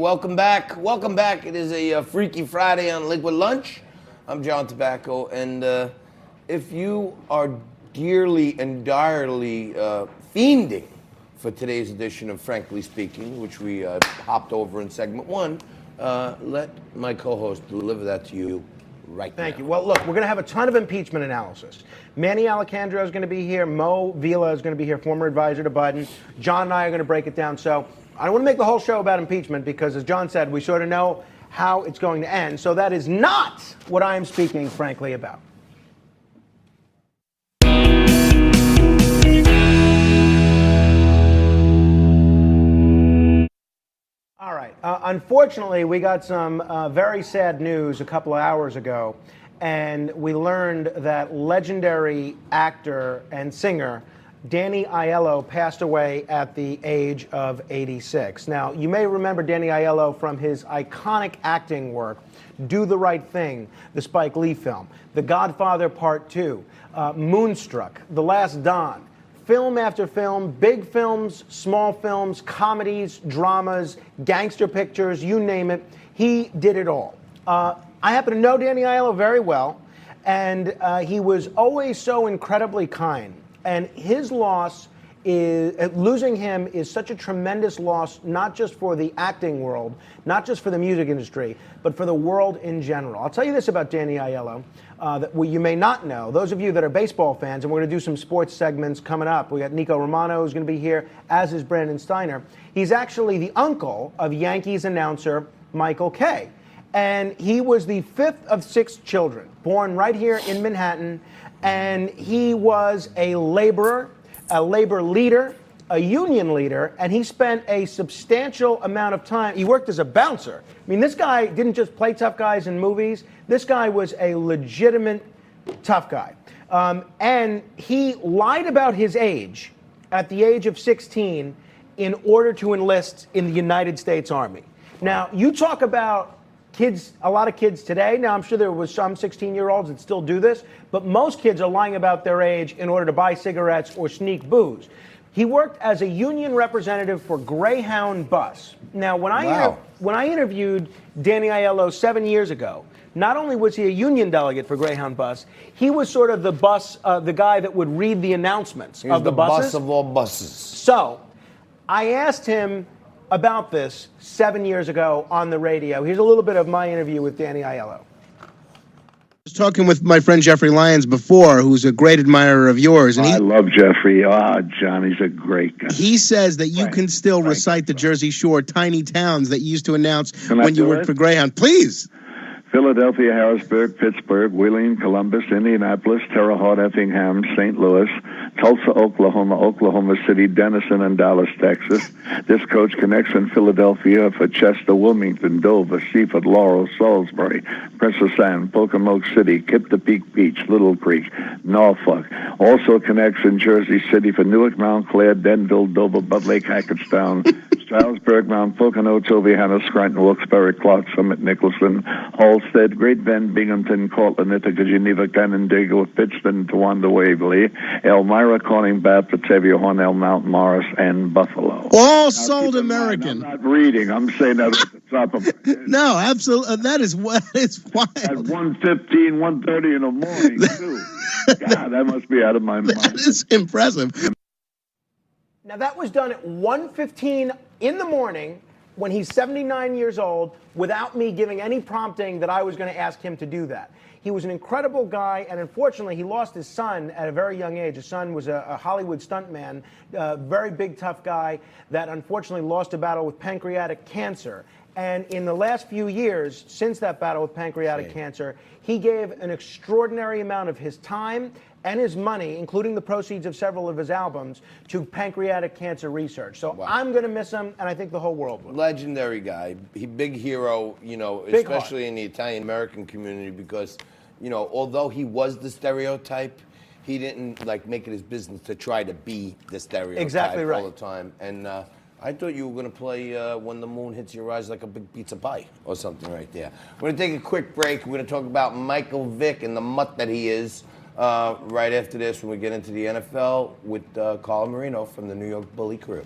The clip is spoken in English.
welcome back. Welcome back. It is a Freaky Friday on Liquid Lunch. I'm John Tobacco, and if you are dearly and direly fiending for today's edition of Frankly Speaking, which we hopped over in segment one, let my co-host deliver that to you right now. Thank you. Well, look, we're going to have a ton of impeachment analysis. Manny Alejandro is going to be here. Mo Vila is going to be here, former advisor to Biden. John and I are going to break it down. So I don't want to make the whole show about impeachment because, as John said, we sort of know how it's going to end. So that is not what I am speaking, frankly, about. All right. Unfortunately, we got some very sad news a couple of hours ago, and we learned that legendary actor and singer Danny Aiello passed away at the age of 86. Now, you may remember Danny Aiello from his iconic acting work, Do the Right Thing, the Spike Lee film, The Godfather Part 2, Moonstruck, The Last Don. Film after film, big films, small films, comedies, dramas, gangster pictures, you name it. He did it all. I happen to know Danny Aiello very well, and he was always so incredibly kind. And his loss losing him is such a tremendous loss, not just for the acting world, not just for the music industry, but for the world in general. I'll tell you this about Danny Aiello that you may not know. Those of you that are baseball fans, and we're going to do some sports segments coming up. We got Nico Romano who's going to be here, as is Brandon Steiner. He's actually the uncle of Yankees announcer Michael Kay. And he was the fifth of six children, born right here in Manhattan. And he was a laborer, a labor leader, a union leader, and he spent a substantial amount of time. He worked as a bouncer. I mean, this guy didn't just play tough guys in movies. This guy was a legitimate tough guy. And he lied about his age at the age of 16 in order to enlist in the United States Army. Now, you talk about kids, a lot of kids today. Now, I'm sure there was some 16-year-olds that still do this, but most kids are lying about their age in order to buy cigarettes or sneak booze. He worked as a union representative for Greyhound Bus. Now, when I interviewed Danny Aiello 7 years ago, not only was he a union delegate for Greyhound Bus, he was sort of the bus, the guy that would read the announcements of the buses. Bus of all buses. So, I asked him about this 7 years ago on the radio. Here's a little bit of my interview with Danny Aiello. I was talking with my friend Jeffrey Lyons before, who's a great admirer of yours. And I love Jeffrey. John, he's a great guy. He says that you can still recite the Jersey Shore tiny towns that you used to announce when you worked for Greyhound. Please. Philadelphia, Harrisburg, Pittsburgh, Wheeling, Columbus, Indianapolis, Terre Haute, Effingham, St. Louis, Tulsa, Oklahoma, Oklahoma City, Denison, and Dallas, Texas. This coach connects in Philadelphia for Chester, Wilmington, Dover, Seaford, Laurel, Salisbury, Princess Anne, Pocomoke City, Kip-to-Peak Beach, Little Creek, Norfolk. Also connects in Jersey City for Newark, Mount Clair, Denville, Dover, Bud Lake, Hackettstown, Stroudsburg, Mount Pocono, Tobyhanna, Scranton, Wilkes-Barre, Clark, Summit, Nicholson, Halstead, Great Bend, Binghamton, Cortland, Ithaca, Geneva, Canandaigua, Pittston, Towanda, Waverly, Elmira, Corning, Bath, Batavia, Hornell, Mount Morris, and Buffalo. All sold American. I'm not reading. I'm saying that at the top of my head. No, absolutely. That is what is wild. At 1:15, 1:30 in the morning, too. God, that must be out of my mind. That is impressive. Now, that was done at 1:15 in the morning when he's 79 years old without me giving any prompting that I was going to ask him to do that. He was an incredible guy, and unfortunately, he lost his son at a very young age. His son was a Hollywood stuntman, a very big, tough guy that unfortunately lost a battle with pancreatic cancer. And in the last few years, since that battle with pancreatic cancer, he gave an extraordinary amount of his time and his money, including the proceeds of several of his albums, to pancreatic cancer research. So I'm going to miss him, and I think the whole world will. Legendary guy, big hero, you know, Big especially heart. in the Italian-American community because, you know, although he was the stereotype, he didn't, like, make it his business to try to be the stereotype Exactly right. all the time. And I thought you were going to play When the Moon Hits Your Eyes Like a Big Pizza Pie or something right there. We're going to take a quick break. We're going to talk about Michael Vick and the mutt that he is right after this when we get into the NFL with Carl Marino from the New York Bully Crew.